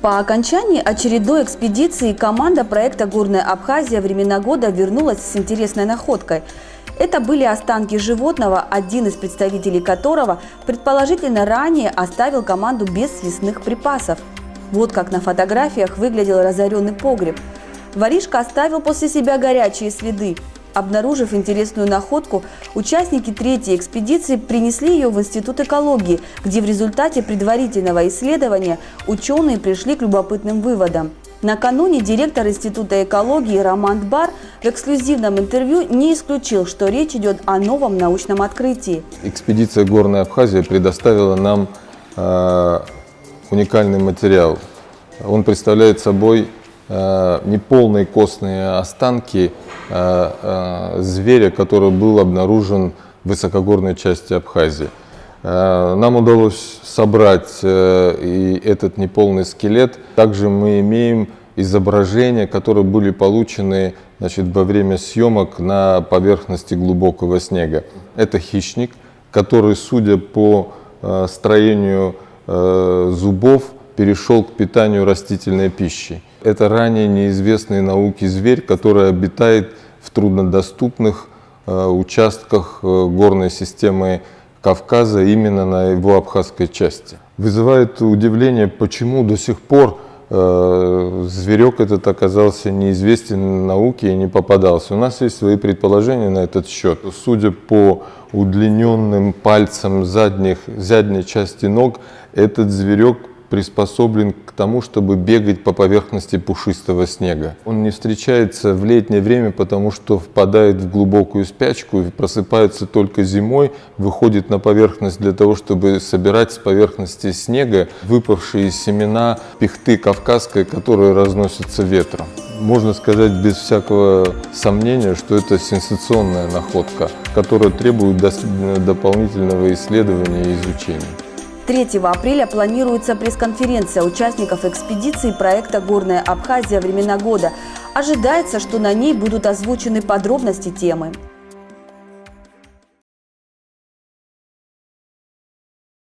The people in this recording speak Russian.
По окончании очередной экспедиции команда проекта «Горная Абхазия» времена года вернулась с интересной находкой. Это были останки животного, один из представителей которого предположительно ранее оставил команду без съестных припасов. Вот как на фотографиях выглядел разоренный погреб. Воришка оставил после себя горячие следы. Обнаружив интересную находку, участники третьей экспедиции принесли ее в Институт экологии, где в результате предварительного исследования ученые пришли к любопытным выводам. Накануне директор Института экологии Роман Дбар в эксклюзивном интервью не исключил, что речь идет о новом научном открытии. Экспедиция «Горная Абхазия» предоставила нам уникальный материал. Он представляет собой неполные костные останки зверя, который был обнаружен в высокогорной части Абхазии. Нам удалось собрать и этот неполный скелет. Также мы имеем изображения, которые были получены, во время съемок на поверхности глубокого снега. Это хищник, который, судя по строению зубов, перешел к питанию растительной пищей. Это ранее неизвестный науке зверь, который обитает в труднодоступных участках горной системы Кавказа, именно на его абхазской части. Вызывает удивление, почему до сих пор зверек этот оказался неизвестен науке и не попадался. У нас есть свои предположения на этот счет. Судя по удлиненным пальцам задней части ног, этот зверек приспособлен к тому, чтобы бегать по поверхности пушистого снега. Он не встречается в летнее время, потому что впадает в глубокую спячку и просыпается только зимой, выходит на поверхность для того, чтобы собирать с поверхности снега выпавшие семена пихты кавказской, которые разносятся ветром. Можно сказать без всякого сомнения, что это сенсационная находка, которая требует дополнительного исследования и изучения. 3 апреля планируется пресс-конференция участников экспедиции проекта «Горная Абхазия. Времена года». Ожидается, что на ней будут озвучены подробности темы.